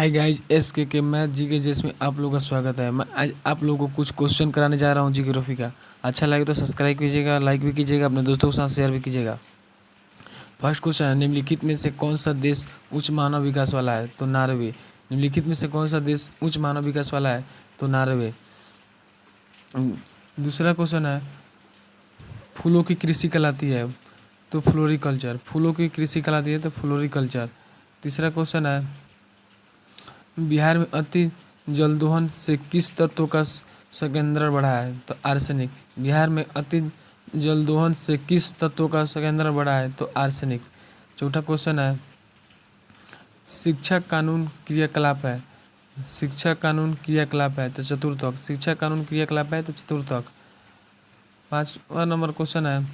Hi guys, के math जी के जिसमें आप लोगों का स्वागत है। मैं आज आप लोगों को कुछ क्वेश्चन कराने जा रहा हूँ जीग्राफी का। अच्छा लगे तो सब्सक्राइब कीजिएगा, लाइक भी कीजिएगा, अपने दोस्तों के साथ शेयर भी कीजिएगा। फर्स्ट क्वेश्चन है, निम्नलिखित में से कौन सा देश उच्च मानव विकास वाला है? तो नॉर्वे। निम्नलिखित में से कौन सा देश उच्च मानव विकास वाला है? तो नॉर्वे। दूसरा क्वेश्चन है, फूलों की कृषि कहलाती है? तो फ्लोरिकल्चर। फूलों की कृषि कहलाती है तो फ्लोरिकल्चर। तीसरा क्वेश्चन है, बिहार में अति जलदोहन से किस तत्व का संकेंद्रण बढ़ा है? तो आर्सेनिक। बिहार में अति जलदोहन से किस तत्व का संकेंद्रण बढ़ा है? तो आर्सेनिक। चौथा क्वेश्चन है, शिक्षा कानून क्रियाकलाप है? शिक्षा कानून क्रियाकलाप है तो चतुर्थक। शिक्षा कानून क्रियाकलाप है तो चतुर्थक। 5वां नंबर क्वेश्चन है,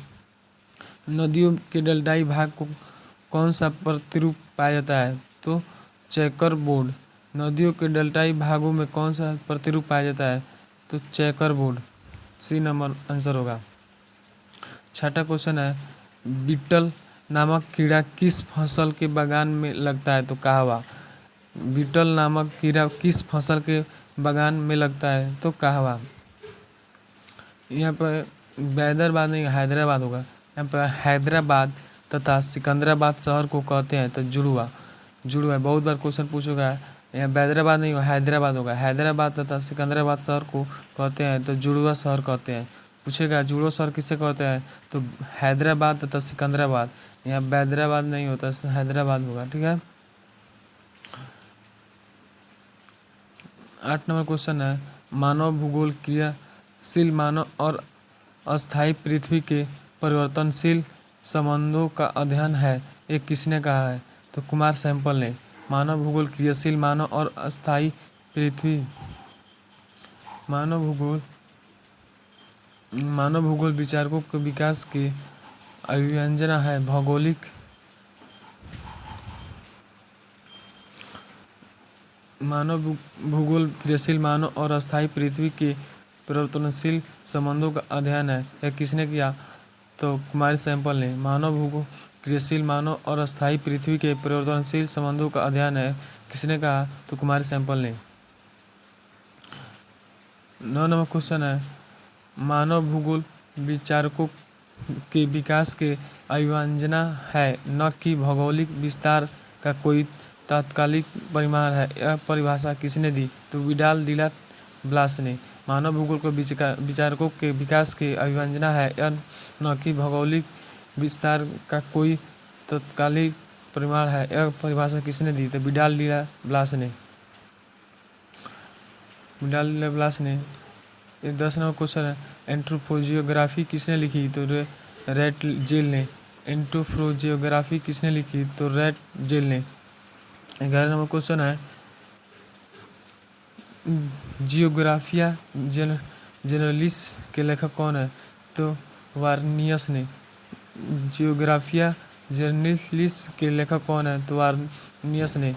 नदियों के डेल्टाई भाग को कौन सा प्रतिरूप पाया जाता है? तो चेकर बोर्ड। नदियों के डेल्टाई भागों में कौन सा प्रतिरूप पाया जाता है? तो checkerboard. C number answer होगा। छठा क्वेश्चन है, बीटल नामक कीड़ा किस फसल के बागान में लगता है? तो कहवा। बीटल नामक कीड़ा किस फसल के बागान में लगता है? तो कहवा। यहाँ पर बैदराबाद नहीं हैदराबाद होगा। यहाँ पर हैदराबाद तथा सिकंदराबाद शहर को कहते हैं तो जुड़वा। जुड़वा बहुत बार क्वेश्चन पूछेगा। यहाँ बैदराबाद नहीं होगा, हैदराबाद होगा। हैदराबाद तथा सिकंदराबाद शहर को कहते हैं तो जुड़वा शहर कहते हैं। पूछेगा जुड़वा शहर किसे कहते हैं? तो हैदराबाद तथा सिकंदराबाद। यहाँ बैदराबाद नहीं होता, हैदराबाद होगा। ठीक है। 8 नंबर क्वेश्चन है, मानव भूगोल क्रियाशील मानव और अस्थायी पृथ्वी के परिवर्तनशील संबंधों का अध्ययन है, ये किसने कहा है? तो कुमार सैंपल ने। मानव भूगोल क्रियाशील मानव और अस्थायी पृथ्वी। मानव भूगोल विचारकों के विकास की अभिव्यंजना है। भौगोलिक मानव भूगोल क्रियाशील मानव और अस्थायी पृथ्वी के परिवर्तनशील संबंधों का अध्ययन है, यह किसने किया? तो कुमार सैंपल ने। मानव भूगोल क्रियाशील मानव और अस्थायी पृथ्वी के परिवर्तनशील संबंधों का अध्ययन है, किसने कहा? तो कुमार सैंपल ने। 9 नंबर क्वेश्चन है, मानव भूगोल विचारकों के विकास के अभिव्यंजना है, न कि भौगोलिक विस्तार का कोई तात्कालिक परिमाण है, यह परिभाषा किसने दी? तो विडाल डिला ब्लास ने। मानव भूगोल को विचारकों के विकास के अभिव्यंजना है, यह न कि भौगोलिक विस्तार का कोई तात्कालिक परिमाण है, यह परिभाषा किसने दी? तो विडाल डिला ब्लास ने। विडाल डिला ब्लास ने। 10 नंबर क्वेश्चन है, एंथ्रोपोजियोग्राफी किसने लिखी? तो रेट जेल ने। एंथ्रोपोजियोग्राफी किसने लिखी? तो रेट जेल ने। 11 नंबर क्वेश्चन है, जियोग्राफिया जेनरलिस के लेखक कौन है? तो वार्नियस ने। जियोग्राफिया जेनरलिस के लेखक कौन है? तो वार्नियस ने।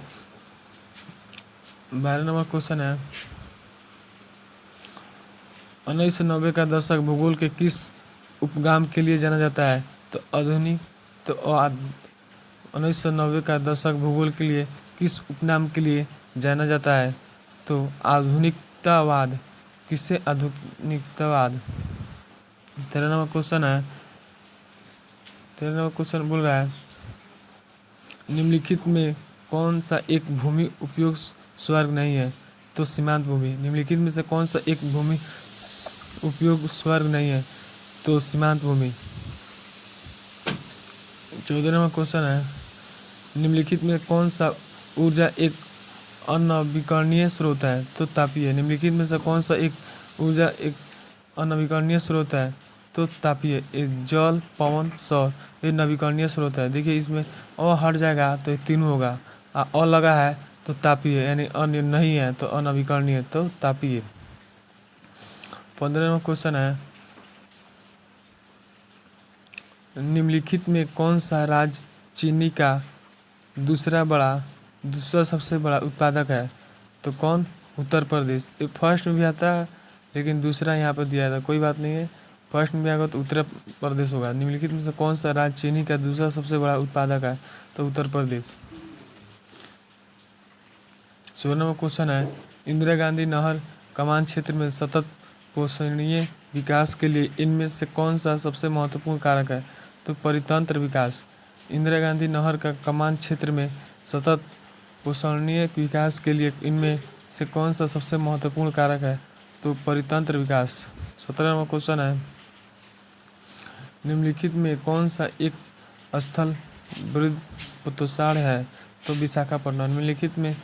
12 नंबर क्वेश्चन है, 1990 का दशक भूगोल के किस उपगाम के लिए जाना जाता है? तो आधुनिक। तो 1990 का दशक भूगोल के लिए किस उपनाम के लिए जाना जाता है? तो आधुनिकतावाद। किससे? आधुनिकतावाद। 13 नंबर क्वेश्चन है, 13 नंबर क्वेश्चन बोल रहा है, निम्नलिखित में कौन सा एक भूमि उपयोग स्वर्ग नहीं है? तो सीमांत भूमि। निम्नलिखित में से कौन सा एक भूमि उपयोग स्वर्ग नहीं है? तो सीमांत भूमि। 14 नंबर क्वेश्चन है, निम्नलिखित में कौन सा ऊर्जा एक अनवीकरणीय स्रोत है? तो तापीय। निम्नलिखित में से कौन सा एक ऊर्जा एक अनवीकरणीय स्रोत है? तो तापीय। जल, पवन, सौर, ये नवीकरणीय स्रोत है। देखिए इसमें अ हट जाएगा तो ये तीनों होगा, अ लगा है तो तापीय, यानी अन्य नहीं है तो अनवीकरणीय, तो तापीय। 15 नंबर क्वेश्चन है, निम्नलिखित में कौन सा राज्य चीनी का दूसरा सबसे बड़ा उत्पादक है? तो कौन? उत्तर प्रदेश। ये फर्स्ट में भी आता है लेकिन दूसरा यहाँ पर दिया था, कोई बात नहीं है। फर्स्ट में भी आएगा तो उत्तर प्रदेश होगा। निम्नलिखित में से कौन सा राज्य चीनी का दूसरा सबसे बड़ा उत्पादक है? तो उत्तर प्रदेश। 16 नंबर क्वेश्चन है, इंदिरा गांधी नहर कमान क्षेत्र में सतत पोषणीय विकास के लिए इनमें से कौन सा सबसे महत्वपूर्ण कारक है? तो परितंत्र विकास। इंदिरा गांधी नहर का कमान क्षेत्र में सतत पोषणीय विकास के लिए इनमें से कौन सा सबसे महत्वपूर्ण कारक है? तो परितंत्र विकास। 17 नंबर क्वेश्चन है, निम्नलिखित में कौन सा एक स्थल वृद्ध पोतोसार है? तो विशाखापट्टनम। निम्नलिखित में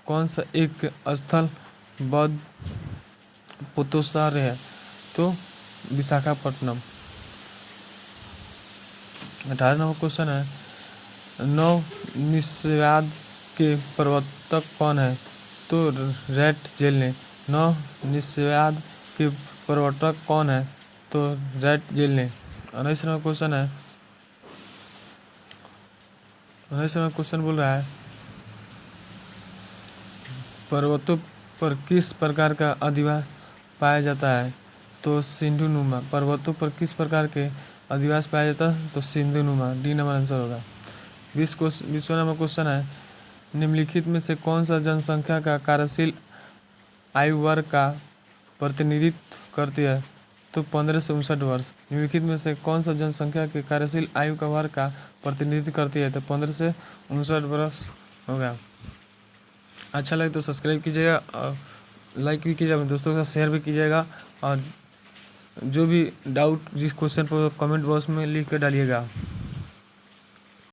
कौन सा एक स्थल बौद्ध पोतोसार है? तो विशाखापट्टनम। 18 नंबर क्वेश्चन है, नव निस्वाद के प्रवर्तक कौन है? तो रैट जेल ने। नव निस्वाद के प्रवर्तक कौन है? तो रैट जेल ने। 19 नंबर क्वेश्चन है, 19 नंबर क्वेश्चन बोल रहा है, पर्वतों पर किस प्रकार का अधिवास पाया जाता है? तो सिंधुनुमा। पर्वतों पर किस प्रकार के अधिवास पाया जाता है? तो सिंधुनुमा। डी नंबर आंसर होगा। 20 नंबर क्वेश्चन है, निम्नलिखित में से कौन सा जनसंख्या का कार्यशील आयु वर्ग का प्रतिनिधित्व करती है? तो 15 से 59 वर्ष। निम्नलिखित में से कौन सा जनसंख्या के कार्यशील आयु का वर्ग का प्रतिनिधित्व करती है? तो 15 से 59 वर्ष होगा। अच्छा लगे तो सब्सक्राइब कीजिएगा और लाइक भी कीजिएगा, अपने दोस्तों के साथ शेयर भी कीजिएगा, और जो भी डाउट जिस क्वेश्चन पर कमेंट बॉक्स में लिख कर डालिएगा।